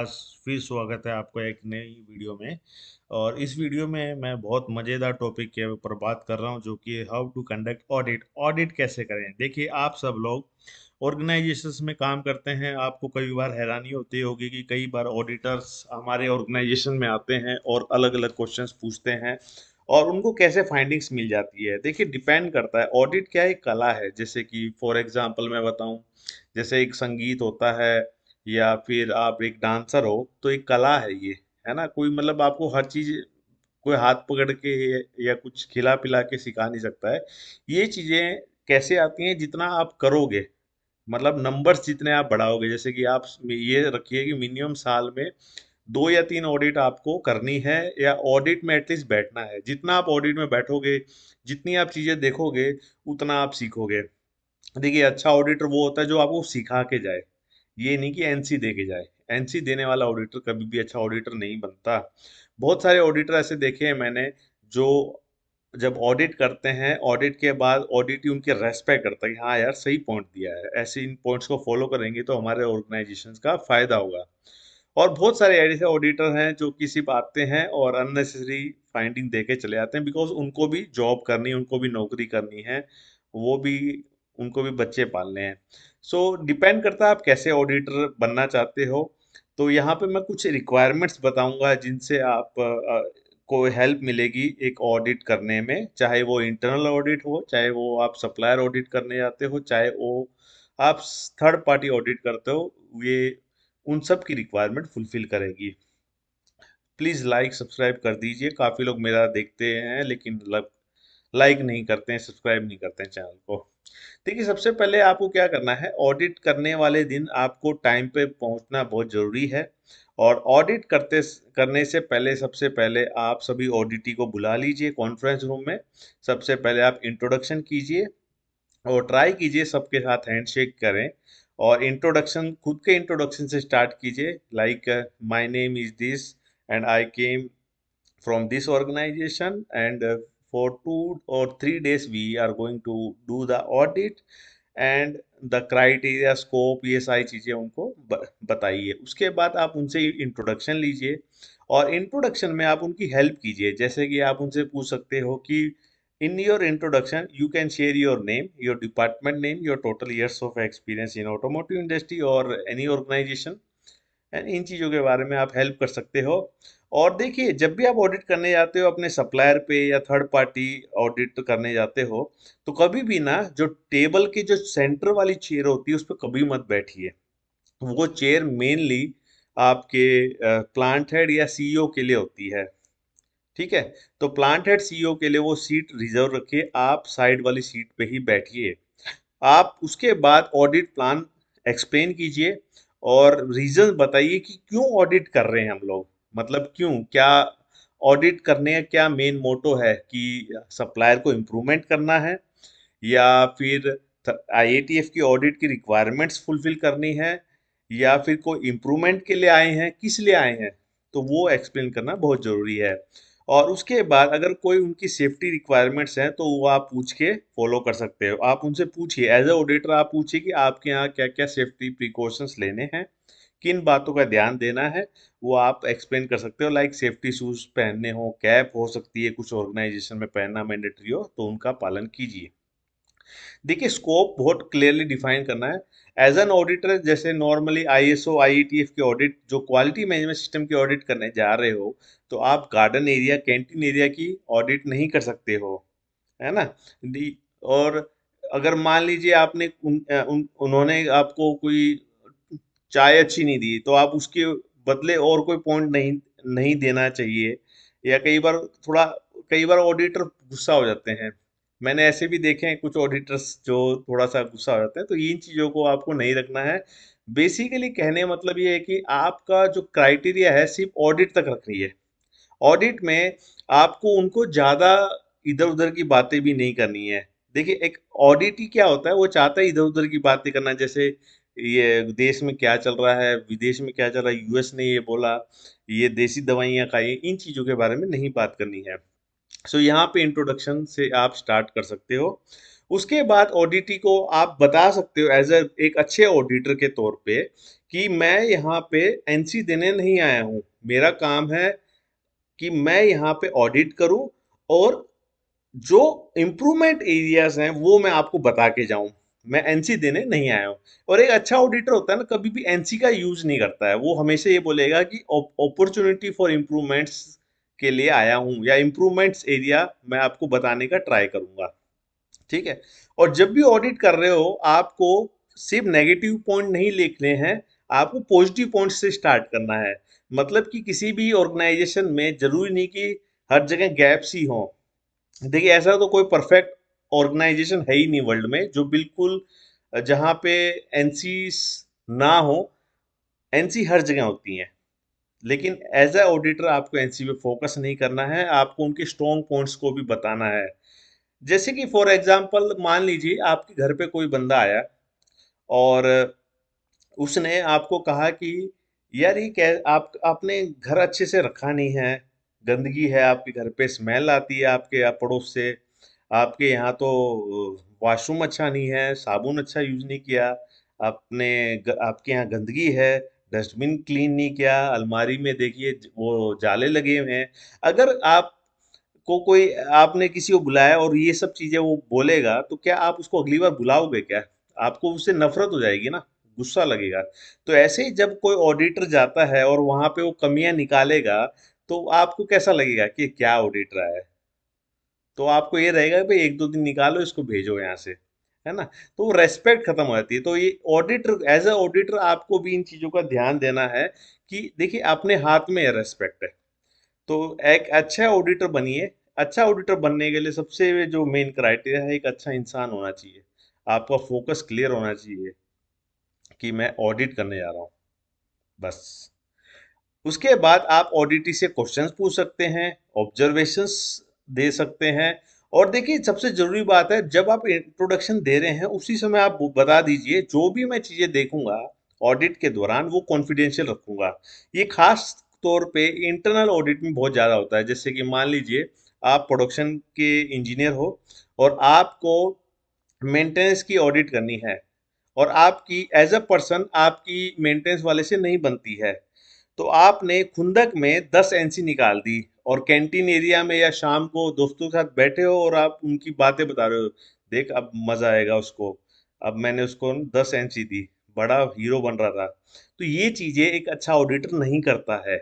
फिर स्वागत है आपको एक नई वीडियो में। और इस वीडियो में मैं बहुत मज़ेदार टॉपिक के ऊपर बात कर रहा हूं, जो कि how to conduct audit. Audit कैसे करें? देखिए, आप सब लोग ऑर्गेनाइजेशंस में काम करते हैं। आपको कई बार हैरानी होती होगी कि कई बार ऑडिटर्स हमारे ऑर्गेनाइजेशन में आते हैं और अलग अलग क्वेश्चंस पूछते हैं, और उनको कैसे फाइंडिंग्स मिल जाती है। देखिए, डिपेंड करता है। ऑडिट क्या एक कला है। जैसे कि फॉर एग्जांपल मैं बताऊं, जैसे एक संगीत होता है या फिर आप एक डांसर हो, तो एक कला है ये, है ना। कोई मतलब आपको हर चीज कोई हाथ पकड़ के या कुछ खिला पिला के सिखा नहीं सकता है। ये चीजें कैसे आती हैं? जितना आप करोगे, मतलब नंबर्स जितने आप बढ़ाओगे। जैसे कि आप ये रखिए कि मिनिमम साल में 2 या 3 ऑडिट आपको करनी है, या ऑडिट में एटलीस्ट बैठना है। जितना आप ऑडिट में बैठोगे, जितनी आप चीजें देखोगे, उतना आप सीखोगे। देखिए, अच्छा ऑडिटर वो होता है जो आपको सिखा के जाए, ये नहीं कि एनसी दे के जाए। एनसी देने वाला ऑडिटर कभी भी अच्छा ऑडिटर नहीं बनता। बहुत सारे ऑडिटर ऐसे देखे हैं मैंने, जो जब ऑडिट करते हैं, ऑडिट के बाद ऑडिट ही उनके रेस्पेक्ट करता है कि हाँ यार, सही पॉइंट दिया है, ऐसे इन पॉइंट्स को फॉलो करेंगे तो हमारे ऑर्गेनाइजेशन का फायदा होगा। और बहुत सारे ऐसे ऑडिटर हैं जो कि सिर्फ आते हैं और अननेसेसरी फाइंडिंग दे के चले जाते हैं, बिकॉज उनको भी जॉब करनी है, उनको भी नौकरी करनी है, वो भी उनको भी बच्चे पालने हैं। सो डिपेंड करता है आप कैसे ऑडिटर बनना चाहते हो। तो यहाँ पे मैं कुछ रिक्वायरमेंट्स बताऊंगा जिनसे आप को हेल्प मिलेगी एक ऑडिट करने में। चाहे वो इंटरनल ऑडिट हो, चाहे वो आप सप्लायर ऑडिट करने जाते हो, चाहे वो आप थर्ड पार्टी ऑडिट करते हो, ये उन सब की रिक्वायरमेंट फुलफिल करेगी। प्लीज़ लाइक सब्सक्राइब कर दीजिए। काफ़ी लोग मेरा देखते हैं लेकिन लाइक नहीं करते हैं, सब्सक्राइब नहीं करते हैं चैनल को। देखिए, सबसे पहले आपको क्या करना है, ऑडिट करने वाले दिन आपको टाइम पे पहुंचना बहुत ज़रूरी है। और ऑडिट करने से पहले सबसे पहले आप सभी ऑडिटी को बुला लीजिए कॉन्फ्रेंस रूम में। सबसे पहले आप इंट्रोडक्शन कीजिए और ट्राई कीजिए सबके साथ हैंडशेक करें। और इंट्रोडक्शन, खुद के इंट्रोडक्शन से स्टार्ट कीजिए, like my name is this and I came from this organization, and for 2 or 3 days we are going to do the audit, and the criteria scope, ये सारी चीज़ें उनको बताइए। उसके बाद आप उनसे इंट्रोडक्शन लीजिए, और इंट्रोडक्शन में आप उनकी हेल्प कीजिए। जैसे कि आप उनसे पूछ सकते हो कि in your introduction you can share your name, your department name, your total years of experience in automotive industry और एनी ऑर्गेनाइजेशन। एंड इन चीज़ों के बारे में आप हेल्प कर सकते हो। और देखिए, जब भी आप ऑडिट करने जाते हो अपने सप्लायर पे या थर्ड पार्टी ऑडिट करने जाते हो, तो कभी भी ना जो टेबल की जो सेंटर वाली चेयर होती है उस पर कभी मत बैठिए। वो चेयर मेनली आपके प्लांट हेड या सीईओ के लिए होती है। ठीक है, तो प्लांट हेड सीईओ के लिए वो सीट रिजर्व रखिए, आप साइड वाली सीट पे ही बैठिए। आप उसके बाद ऑडिट प्लान एक्सप्लेन कीजिए और रीजन बताइए कि क्यों ऑडिट कर रहे हैं हम लोग। मतलब क्यों, क्या ऑडिट करने का क्या मेन मोटो है, कि सप्लायर को इम्प्रूवमेंट करना है, या फिर आईएटीएफ की ऑडिट की रिक्वायरमेंट्स फुलफिल करनी है, या फिर कोई इम्प्रूवमेंट के लिए आए हैं, किस लिए आए हैं। तो वो एक्सप्लेन करना बहुत जरूरी है। और उसके बाद अगर कोई उनकी सेफ्टी रिक्वायरमेंट्स हैं तो वो आप पूछ के फॉलो कर सकते हो। आप उनसे पूछिए, एज अ ऑडिटर आप पूछिए कि आपके यहाँ क्या क्या सेफ्टी प्रिकॉशंस लेने हैं, किन बातों का ध्यान देना है। वो आप एक्सप्लेन कर सकते हो, लाइक सेफ्टी शूज पहनने हो, कैप हो सकती है, कुछ ऑर्गेनाइजेशन में पहनना मैंडेटरी हो तो उनका पालन कीजिए। देखिए, स्कोप बहुत क्लियरली डिफाइन करना है। एज एन ऑडिटर, जैसे नॉर्मली आईएसओ आईईटीएफ की ऑडिट, जो क्वालिटी मैनेजमेंट सिस्टम की ऑडिट करने जा रहे हो, तो आप गार्डन एरिया, कैंटीन एरिया की ऑडिट नहीं कर सकते हो, है ना। और अगर मान लीजिए आपने उन्होंने आपको कोई चाय अच्छी नहीं दी, तो आप उसके बदले और कोई पॉइंट नहीं नहीं देना चाहिए। या कई बार ऑडिटर गुस्सा हो जाते हैं। मैंने ऐसे भी देखे हैं कुछ ऑडिटर्स जो थोड़ा सा गुस्सा हो जाते हैं, तो इन चीजों को आपको नहीं रखना है। बेसिकली कहने का मतलब ये है कि आपका जो क्राइटेरिया है सिर्फ ऑडिट तक रखनी है। ऑडिट में आपको उनको ज्यादा इधर उधर की बातें भी नहीं करनी है। देखिए, एक ऑडिट ही क्या होता है, वो चाहता है इधर उधर की बातें करना। जैसे ये देश में क्या चल रहा है, विदेश में क्या चल रहा है, यूएस ने ये बोला, ये देसी दवाइयाँ खाइए, इन चीजों के बारे में नहीं बात करनी है। सो यहाँ पे इंट्रोडक्शन से आप स्टार्ट कर सकते हो। उसके बाद ऑडिटी को आप बता सकते हो एज एक अच्छे ऑडिटर के तौर पे कि मैं यहाँ पे एनसी देने नहीं आया हूँ, मेरा काम है कि मैं यहाँ पे ऑडिट करूँ और जो इम्प्रूवमेंट एरियाज हैं वो मैं आपको बता के जाऊं, मैं एनसी देने नहीं आया हूं। और एक अच्छा ऑडिटर होता है ना, कभी भी एनसी का यूज नहीं करता है, वो हमेशा ये बोलेगा कि अपॉर्चुनिटी फॉर इम्प्रूवमेंट्स के लिए आया हूं या इम्प्रूवमेंट्स एरिया मैं आपको बताने का ट्राई करूंगा। ठीक है। और जब भी ऑडिट कर रहे हो आपको सिर्फ नेगेटिव पॉइंट नहीं लिखने हैं, आपको पॉजिटिव पॉइंट से स्टार्ट करना है। मतलब कि किसी भी ऑर्गेनाइजेशन में जरूरी नहीं कि हर जगह गैप्स ही हो। देखिए ऐसा तो कोई परफेक्ट ऑर्गेनाइजेशन है ही नहीं वर्ल्ड में जो बिल्कुल जहाँ पे एनसी ना हो। एनसी हर जगह होती हैं, लेकिन एज ए ऑडिटर आपको एनसी पे फोकस नहीं करना है, आपको उनके स्ट्रॉन्ग पॉइंट्स को भी बताना है। जैसे कि फॉर एग्जांपल मान लीजिए आपके घर पे कोई बंदा आया और उसने आपको कहा कि यार ये क्या, आप आपने घर अच्छे से रखा नहीं है, गंदगी है आपके घर पे, स्मेल आती है आपके पड़ोस से, आपके यहाँ तो वॉशरूम अच्छा नहीं है, साबुन अच्छा यूज नहीं किया आपने, आपके यहाँ गंदगी है, डस्टबिन क्लीन नहीं किया, अलमारी में देखिए वो जाले लगे हुए हैं। अगर आप को कोई आपने किसी को बुलाया और ये सब चीजें वो बोलेगा तो क्या आप उसको अगली बार बुलाओगे क्या? आपको उससे नफरत हो जाएगी ना, गुस्सा लगेगा। तो ऐसे ही जब कोई ऑडिटर जाता है और वहां पे वो कमियां निकालेगा तो आपको कैसा लगेगा कि क्या ऑडिटर है? तो आपको ये रहेगा कि भाई एक दो दिन निकालो इसको भेजो यहाँ से, है ना? तो वो रेस्पेक्ट खत्म हो जाती है। तो ये ऑडिटर एज अ ऑडिटर आपको भी इन चीजों का ध्यान देना है कि देखिए अपने हाथ में रेस्पेक्ट है। तो एक अच्छा ऑडिटर बनिए। अच्छा ऑडिटर बनने के लिए सबसे जो मेन क्राइटेरिया है, एक अच्छा इंसान होना चाहिए, आपका फोकस क्लियर होना चाहिए कि मैं ऑडिट करने जा रहा हूँ, बस। उसके बाद आप ऑडिटी से क्वेश्चंस पूछ सकते हैं, ऑब्जर्वेशंस दे सकते हैं। और देखिए सबसे जरूरी बात है, जब आप इंट्रोडक्शन दे रहे हैं उसी समय आप बता दीजिए जो भी मैं चीजें देखूंगा ऑडिट के दौरान वो कॉन्फिडेंशियल रखूंगा। ये खास तौर पे इंटरनल ऑडिट में बहुत ज्यादा होता है। जैसे कि मान लीजिए आप प्रोडक्शन के इंजीनियर हो और आपको मेंटेनेंस की ऑडिट करनी है और आपकी एज अ पर्सन आपकी मेंटेनेंस वाले से नहीं बनती है, तो आपने खुंदक में 10 एनसी निकाल दी और कैंटीन एरिया में या शाम को दोस्तों के साथ बैठे हो और आप उनकी बातें बता रहे हो, देख अब मजा आएगा उसको, अब मैंने उसको 10 एनसी दी, बड़ा हीरो बन रहा था। तो ये चीजें एक अच्छा ऑडिटर नहीं करता है।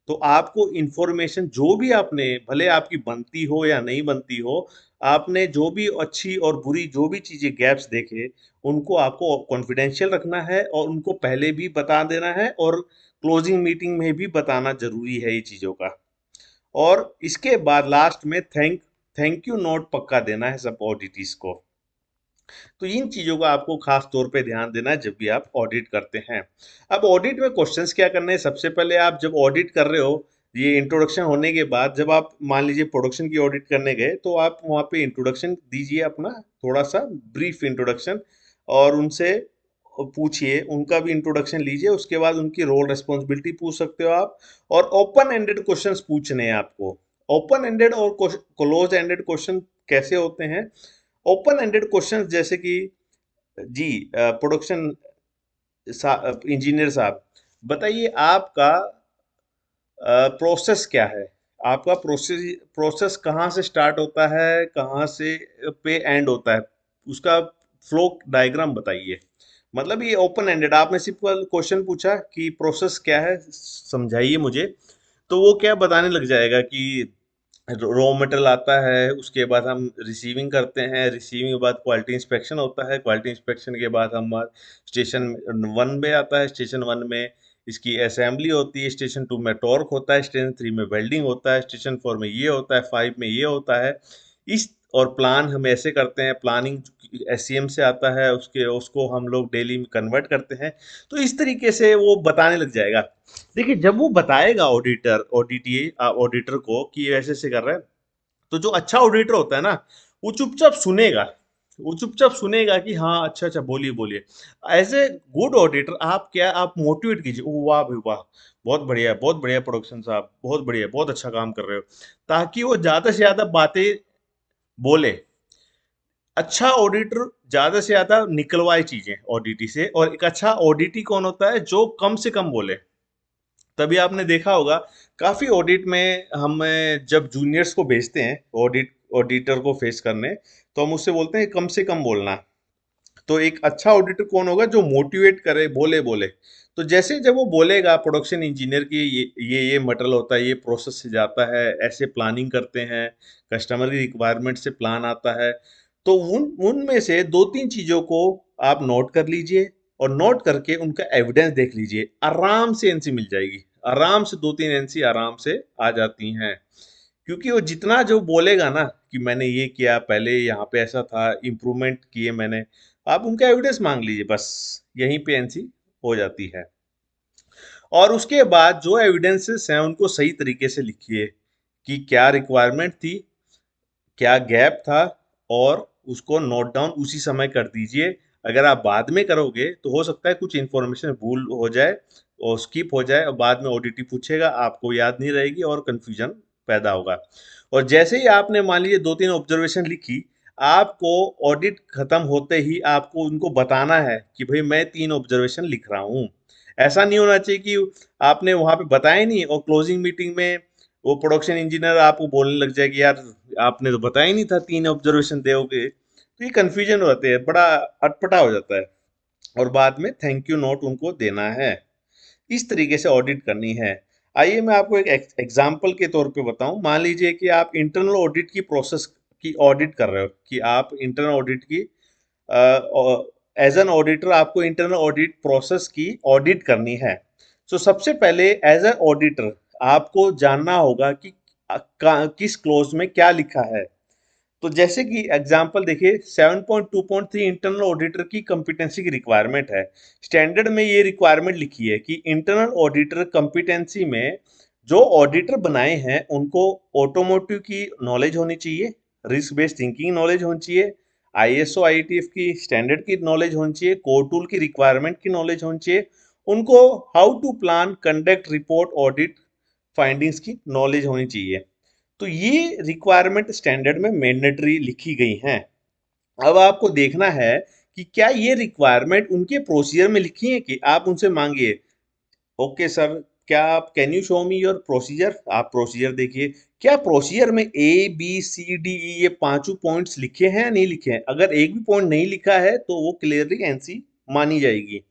तो आपको इंफॉर्मेशन जो भी आपने, भले आपकी बनती हो या नहीं बनती हो, आपने जो भी अच्छी और बुरी जो भी चीजें गैप्स देखे उनको आपको कॉन्फिडेंशियल रखना है और उनको पहले भी बता देना है और क्लोजिंग मीटिंग में भी बताना जरूरी है ये चीजों का। और इसके बाद लास्ट में थैंक यू नोट पक्का देना है सब ऑडिटीज को। तो इन चीजों का आपको खास तौर पे ध्यान देना है जब भी आप ऑडिट करते हैं। अब ऑडिट में क्वेश्चंस क्या करने हैं, सबसे पहले आप जब ऑडिट कर रहे हो, ये इंट्रोडक्शन होने के बाद जब आप मान लीजिए प्रोडक्शन की ऑडिट करने गए तो आप वहाँ पे इंट्रोडक्शन दीजिए अपना, थोड़ा सा ब्रीफ इंट्रोडक्शन, और उनसे पूछिए, उनका भी इंट्रोडक्शन लीजिए। उसके बाद उनकी रोल रेस्पॉन्सिबिलिटी पूछ सकते हो आप। और ओपन एंडेड क्वेश्चंस पूछने हैं आपको। ओपन एंडेड और क्लोज एंडेड क्वेश्चन कैसे होते हैं? ओपन एंडेड क्वेश्चंस जैसे कि जी प्रोडक्शन इंजीनियर साहब, बताइए आपका प्रोसेस क्या है? आपका प्रोसेस प्रोसेस कहाँ से स्टार्ट होता है, कहाँ से पे एंड होता है, उसका फ्लो डायग्राम बताइए। मतलब ये ओपन एंडेड, आपने सिंपल क्वेश्चन पूछा कि प्रोसेस क्या है समझाइए मुझे, तो वो क्या बताने लग जाएगा कि रॉ मटेरियल आता है, उसके बाद हम रिसीविंग करते हैं, रिसीविंग के बाद क्वालिटी इंस्पेक्शन होता है, क्वालिटी इंस्पेक्शन के बाद हम स्टेशन 1 में आता है, स्टेशन 1 में इसकी असेंबली होती है, स्टेशन 2 में टॉर्क होता है, स्टेशन 3 में वेल्डिंग होता है, स्टेशन 4 में ये होता है, 5 में ये होता है। इस और प्लान हम ऐसे करते हैं, प्लानिंग एससीएम से आता है, उसके उसको हम लोग डेली में कन्वर्ट करते हैं। तो इस तरीके से वो बताने लग जाएगा। देखिए जब वो बताएगा ऑडिटर को कि ये ऐसे ऐसे कर रहा है, तो जो अच्छा ऑडिटर होता है ना, वो चुपचाप सुनेगा। वो चुपचाप सुनेगा कि हाँ अच्छा अच्छा बोलिए बोलिए। एज ए गुड ऑडिटर आप क्या, आप मोटिवेट कीजिए, ओ वाह भाई वाह, बहुत बढ़िया, बहुत बढ़िया प्रोडक्शन साहब, बहुत बढ़िया, बहुत अच्छा काम कर रहे हो, ताकि वो ज्यादा से ज्यादा बातें बोले। अच्छा ऑडिटर ज्यादा से ज्यादा निकलवाए चीजें ऑडिटी से, और एक अच्छा ऑडिटी कौन होता है जो कम से कम बोले। तभी आपने देखा होगा काफी ऑडिट में हम जब जूनियर्स को भेजते हैं ऑडिटर को फेस करने, तो हम उससे बोलते हैं कम से कम बोलना। तो एक अच्छा ऑडिटर कौन होगा जो मोटिवेट करे, बोले बोले। तो जैसे जब वो बोलेगा प्रोडक्शन इंजीनियर की ये मटेरियल होता है, ये प्रोसेस से जाता है, ऐसे प्लानिंग करते हैं, कस्टमर की रिक्वायरमेंट से प्लान आता है, तो उन उनमें से दो तीन चीजों को आप नोट कर लीजिए, और नोट करके उनका एविडेंस देख लीजिए, आराम से एनसी मिल जाएगी। आराम से दो तीन एनसी आराम से आ जाती हैं। क्योंकि वो जितना जो बोलेगा ना कि मैंने ये किया, पहले यहाँ पे ऐसा था, इम्प्रूवमेंट किए मैंने, आप उनका एविडेंस मांग लीजिए, बस यहीं पे एनसी हो जाती है। और उसके बाद जो एविडेंसेस हैं उनको सही तरीके से लिखिए कि क्या रिक्वायरमेंट थी, क्या गैप था, और उसको नोट डाउन उसी समय कर दीजिए। अगर आप बाद में करोगे तो हो सकता है कुछ इन्फॉर्मेशन भूल हो जाए और स्किप हो जाए, और बाद में ऑडिटी पूछेगा, आपको याद नहीं रहेगी और कंफ्यूजन पैदा होगा। और जैसे ही आपने मान लीजिए दो तीन ऑब्जर्वेशन लिखी, आपको ऑडिट खत्म होते ही आपको उनको बताना है कि भाई मैं तीन ऑब्जर्वेशन लिख रहा हूँ। ऐसा नहीं होना चाहिए कि आपने वहां पे बताया नहीं और क्लोजिंग मीटिंग में वो प्रोडक्शन इंजीनियर आपको बोलने लग जाए कि यार आपने तो बताया ही नहीं था, तीन ऑब्जर्वेशन दोगे। तो ये कंफ्यूजन होते हैं, बड़ा अटपटा हो जाता है, और बाद में थैंक यू नोट उनको देना है। इस तरीके से ऑडिट करनी है। आइए मैं आपको एक एग्जाम्पल के तौर पे बताऊं। मान लीजिए कि आप इंटरनल ऑडिट की प्रोसेस की ऑडिट कर रहे हो, कि आप इंटरनल ऑडिट की एज एन ऑडिटर आपको इंटरनल ऑडिट प्रोसेस की ऑडिट करनी है। सो सबसे पहले एज ए ऑडिटर आपको जानना होगा कि किस क्लोज में क्या लिखा है। तो जैसे कि एग्जांपल देखिए, 7.2.3 इंटरनल ऑडिटर की कंपिटेंसी की रिक्वायरमेंट है। स्टैंडर्ड में ये रिक्वायरमेंट लिखी है कि इंटरनल ऑडिटर कंपिटेंसी में जो ऑडिटर बनाए हैं उनको ऑटोमोटिव की नॉलेज होनी चाहिए, रिस्क बेस्ड थिंकिंग नॉलेज होनी चाहिए, आईएसओ आईटीएफ की स्टैंडर्ड की नॉलेज होनी चाहिए, कोर टूल की रिक्वायरमेंट की नॉलेज होनी चाहिए, उनको how to plan conduct report audit findings की नॉलेज होनी चाहिए। तो ये रिक्वायरमेंट स्टैंडर्ड में मैंडेटरी लिखी गई हैं। अब आपको देखना है कि क्या ये रिक्वायरमेंट उनके प्रोसीजर में लिखी है, कि आप उनसे मांगिए ओके सर, क्या आप can you show me your procedure, आप प्रोसीजर देखिए, क्या प्रोसीजर में A B C D E ये पांचों पॉइंट्स लिखे हैं या नहीं लिखे हैं। अगर एक भी पॉइंट नहीं लिखा है तो वो क्लियरली एनसी मानी जाएगी।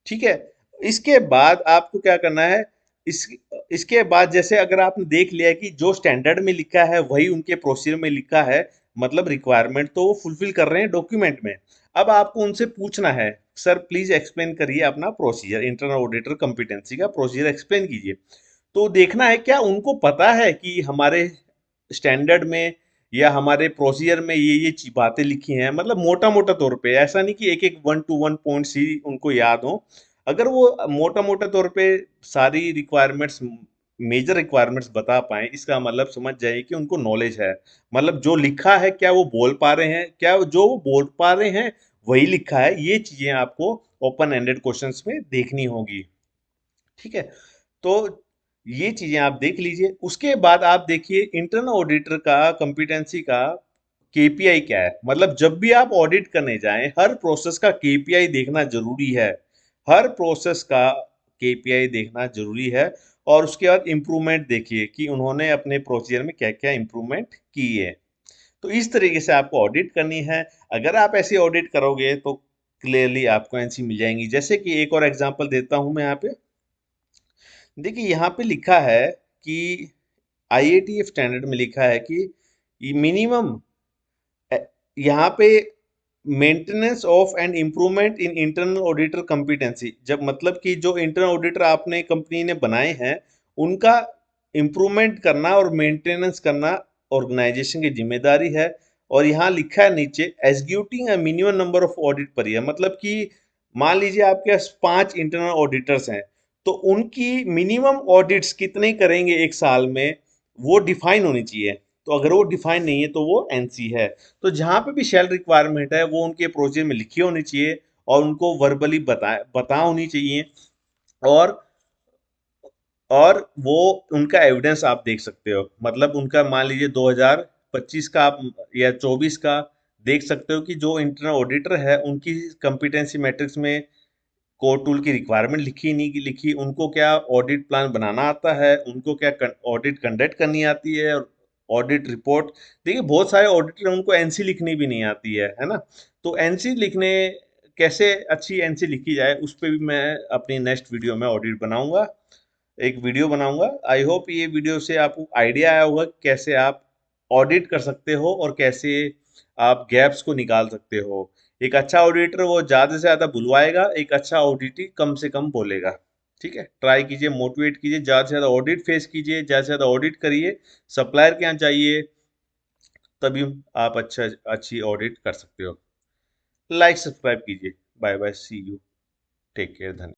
ठीक है। इसके बाद आपको क्या करना है, इस इसके बाद जैसे अगर आपने देख लिया कि जो स्टैंडर्ड में लिखा है वही उनके प्रोसीजर में लिखा है, मतलब रिक्वायरमेंट तो वो फुलफिल कर रहे हैं डॉक्यूमेंट में। अब आपको उनसे पूछना है, सर प्लीज एक्सप्लेन करिए अपना प्रोसीजर, इंटरनल ऑडिटर कंपिटेंसी का प्रोसीजर एक्सप्लेन कीजिए। तो देखना है क्या उनको पता है कि हमारे स्टैंडर्ड में या हमारे प्रोसीजर में ये बातें लिखी हैं, मतलब मोटा मोटा तौर पे, ऐसा नहीं कि एक एक वन टू वन पॉइंट्स ही उनको याद हो। अगर वो मोटा मोटा तौर पे सारी रिक्वायरमेंट्स, मेजर रिक्वायरमेंट्स बता पाए, इसका मतलब समझ जाइए कि उनको नॉलेज है। मतलब जो लिखा है क्या वो बोल पा रहे हैं, क्या जो वो बोल पा रहे हैं वही लिखा है, ये चीजें आपको ओपन एंडेड क्वेश्चंस में देखनी होगी। ठीक है। तो ये चीजें आप देख लीजिए। उसके बाद आप देखिए इंटरनल ऑडिटर का कंपिटेंसी का केपीआई क्या है। मतलब जब भी आप ऑडिट करने जाएं, हर प्रोसेस का केपीआई देखना जरूरी है। हर प्रोसेस का केपीआई देखना जरूरी है। और उसके बाद इम्प्रूवमेंट देखिए कि उन्होंने अपने प्रोसीजर में क्या क्या इम्प्रूवमेंट की है। तो इस तरीके से आपको ऑडिट करनी है। अगर आप ऐसे ऑडिट करोगे तो क्लियरली आपको एनसी मिल जाएंगी। जैसे कि एक और एग्जांपल देता हूं मैं यहाँ पे। देखिए यहाँ पे लिखा है कि आईएटीएफ स्टैंडर्ड में लिखा है कि मिनिमम, यहाँ पे maintenance of and improvement in internal auditor competency, जब मतलब कि जो इंटरनल ऑडिटर आपने कंपनी ने बनाए हैं उनका इम्प्रूवमेंट करना और मेंटेनेंस करना ऑर्गेनाइजेशन की जिम्मेदारी है। और यहाँ लिखा है नीचे executing a minimum number of audit per year, मतलब कि मान लीजिए आपके पास 5 इंटरनल ऑडिटर्स हैं, तो उनकी मिनिमम ऑडिट्स कितने करेंगे एक साल में, वो डिफाइन होनी चाहिए। तो अगर वो डिफाइन नहीं है तो वो एनसी है। तो जहां पे भी शेल रिक्वायरमेंट है वो उनके प्रोजेक्ट में लिखी होनी चाहिए, और उनको वर्बली बता होनी चाहिए। और और वो उनका एविडेंस आप देख सकते हो, मतलब उनका मान लीजिए 2025 का आप या 24 का देख सकते हो कि जो इंटरनल ऑडिटर है उनकी कॉम्पिटेंसी मैट्रिक्स में कोर टूल की रिक्वायरमेंट लिखी नहीं की लिखी, उनको क्या ऑडिट प्लान बनाना आता है, उनको क्या ऑडिट कंडक्ट करनी आती है, और ऑडिट रिपोर्ट। देखिए बहुत सारे ऑडिटर हैं उनको एनसी लिखनी भी नहीं आती है ना। तो एनसी लिखने, कैसे अच्छी एनसी लिखी जाए उस पर भी मैं अपनी नेक्स्ट वीडियो में ऑडिट बनाऊंगा, एक वीडियो बनाऊंगा। आई होप ये वीडियो से आपको आइडिया आया होगा कि कैसे आप ऑडिट कर सकते हो और कैसे आप गैप्स को निकाल सकते हो। एक अच्छा ऑडिटर वो ज्यादा से ज्यादा बुलवाएगा, एक अच्छा ऑडिटर कम से कम बोलेगा। ठीक है, ट्राई कीजिए, मोटिवेट कीजिए, ज्यादा से ज्यादा ऑडिट फेस कीजिए, ज्यादा से ज्यादा ऑडिट करिए, सप्लायर के यहाँ जाइए, तभी आप अच्छी ऑडिट कर सकते हो। लाइक सब्सक्राइब कीजिए। Bye bye, see you, take care, धन्यवाद।